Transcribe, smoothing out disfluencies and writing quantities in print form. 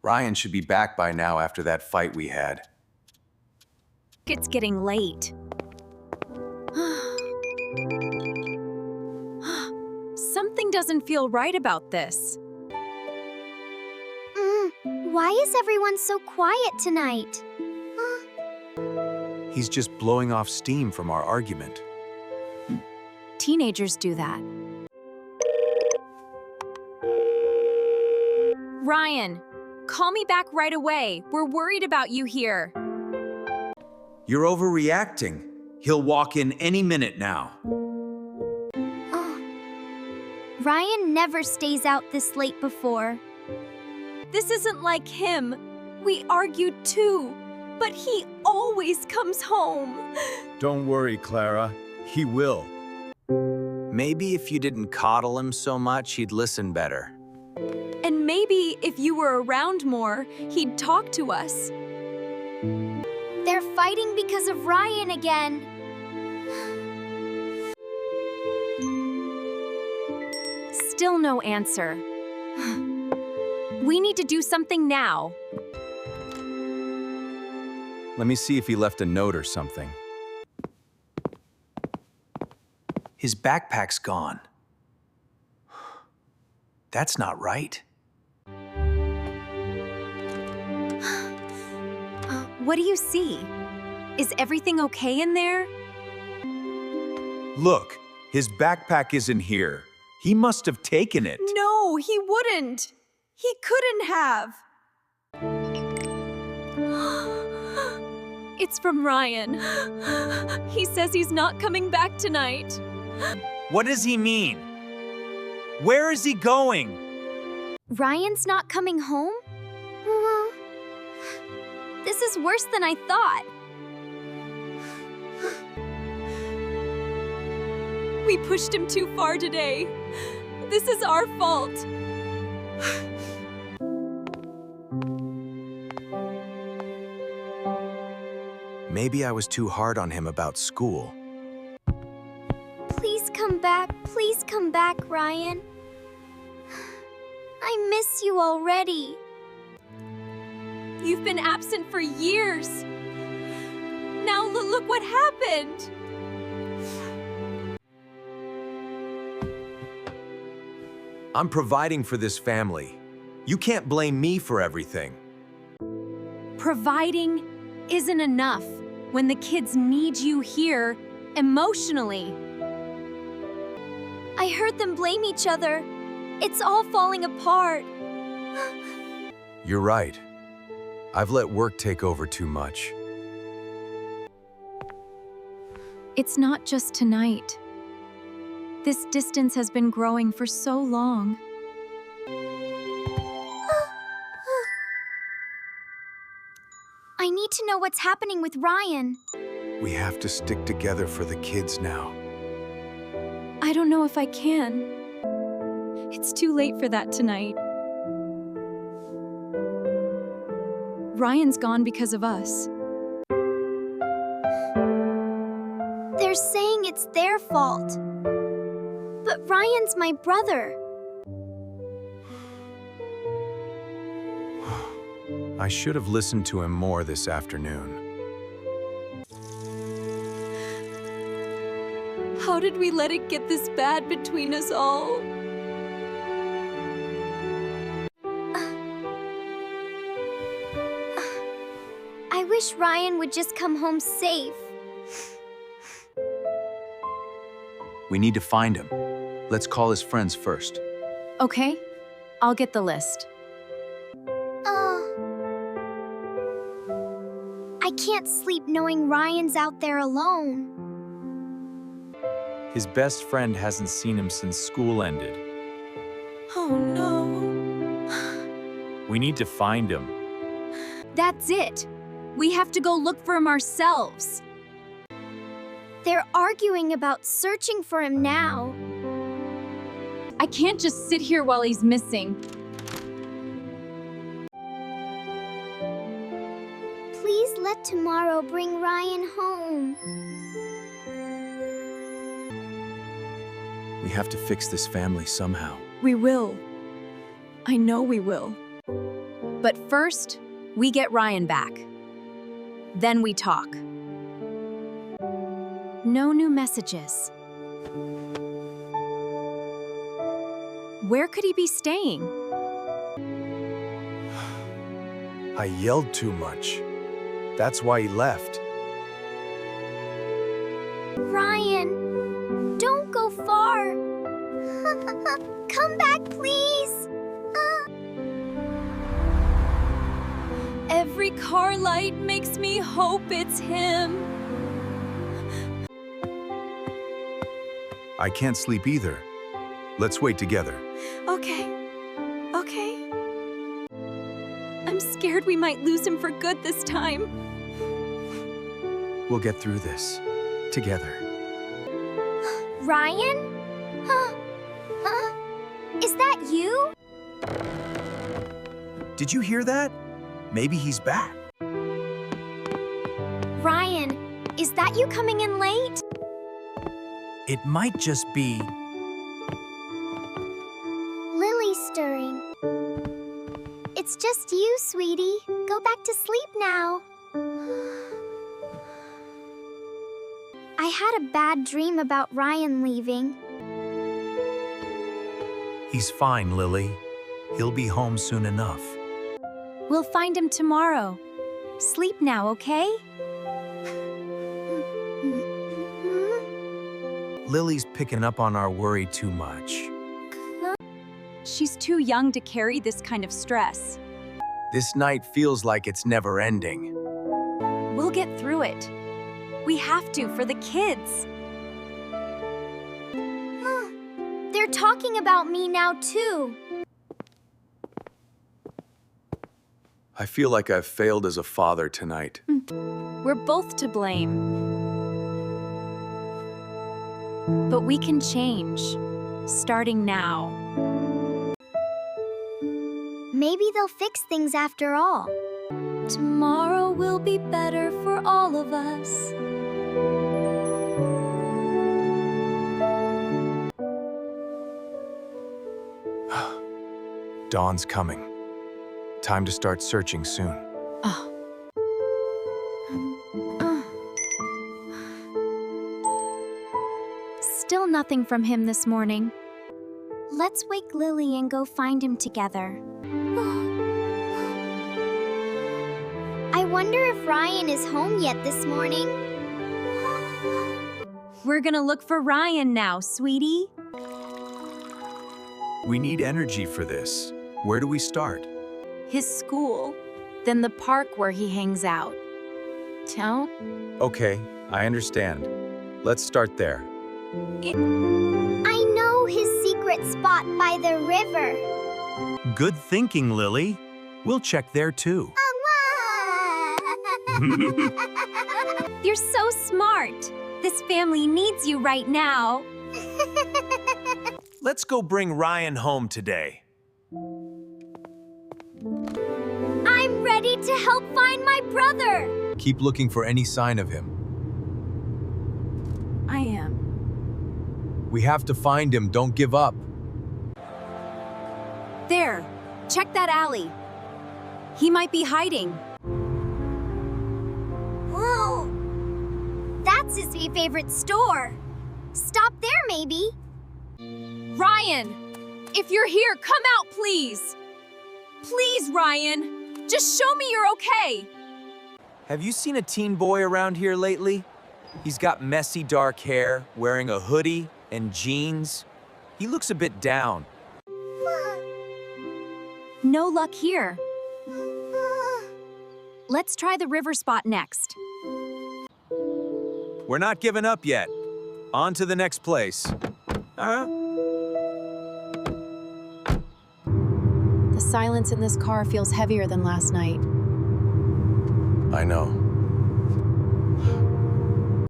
Ryan should be back by now after that fight we had. It's getting late. Something doesn't feel right about this. Why is everyone so quiet tonight? He's just blowing off steam from our argument. Teenagers do that. Ryan, call me back right away. We're worried about you here. You're overreacting. He'll walk in any minute now. Ryan never stays out this late before. This isn't like him. We argued too, but he always comes home. Don't worry, Clara. He will. Maybe if you didn't coddle him so much, he'd listen better. And maybe if you were around more, he'd talk to us. They're fighting because of Ryan again. Still no answer. We need to do something now. Let me see if he left a note or something. His backpack's gone. That's not right. What do you see? Is everything okay in there? Look, his backpack isn't here. He must have taken it. No, he wouldn't. He couldn't have. It's from Ryan. He says he's not coming back tonight. What does he mean? Where is he going? Ryan's not coming home? This is worse than I thought. We pushed him too far today. This is our fault. Maybe I was too hard on him about school. Please come back. Please come back, Ryan. I miss you already. You've been absent for years. Now look what happened. I'm providing for this family. You can't blame me for everything. Providing isn't enough when the kids need you here emotionally. I heard them blame each other. It's all falling apart. You're right. I've let work take over too much. It's not just tonight. This distance has been growing for so long. I need to know what's happening with Ryan. We have to stick together for the kids now. I don't know if I can. It's too late for that tonight. Ryan's gone because of us. They're saying it's their fault. But Ryan's my brother. I should have listened to him more this afternoon. How did we let it get this bad between us all? I wish Ryan would just come home safe. We need to find him. Let's call his friends first. Okay, I'll get the list. I can't sleep knowing Ryan's out there alone. His best friend hasn't seen him since school ended. Oh no. We need to find him. That's it. We have to go look for him ourselves. They're arguing about searching for him now. I can't just sit here while he's missing. Please let tomorrow bring Ryan home. We have to fix this family somehow. We will. I know we will. But first, we get Ryan back. Then we talk. No new messages. Where could he be staying? I yelled too much. That's why he left. Ryan, don't go far. Come back, please. Every car light makes me hope it's him. I can't sleep either. Let's wait together. Okay. I'm scared we might lose him for good this time. We'll get through this together. Ryan? Is that you? Did you hear that? Maybe he's back. Ryan, is that you coming in late? It might just be. Lily stirring. It's just you, sweetie. Go back to sleep now. I had a bad dream about Ryan leaving. He's fine, Lily. He'll be home soon enough. We'll find him tomorrow. Sleep now, okay? Lily's picking up on our worry too much. She's too young to carry this kind of stress. This night feels like it's never ending. We'll get through it. We have to for the kids. They're talking about me now, too. I feel like I've failed as a father tonight. We're both to blame. But we can change, starting now. Maybe they'll fix things after all. Tomorrow will be better for all of us. Dawn's coming. Time to start searching soon. Still nothing from him this morning. Let's wake Lily and go find him together. I wonder if Ryan is home yet this morning. We're gonna look for Ryan now, sweetie. We need energy for this. Where do we start? His school, then the park where he hangs out. Don't? Okay, I understand. Let's start there. I know his secret spot by the river. Good thinking, Lily. We'll check there too. You're so smart. This family needs you right now. Let's go bring Ryan home today. I'm ready to help find my brother. Keep looking for any sign of him. I am. We have to find him. Don't give up. There, check that alley. He might be hiding. Whoa! That's his favorite store. Stop there, maybe. Ryan, if you're here, come out, please. Please, Ryan, just show me you're okay. Have you seen a teen boy around here lately? He's got messy dark hair, wearing a hoodie and jeans. He looks a bit down. No luck here. Let's try the river spot next. We're not giving up yet. On to the next place. The silence in this car feels heavier than last night. I know.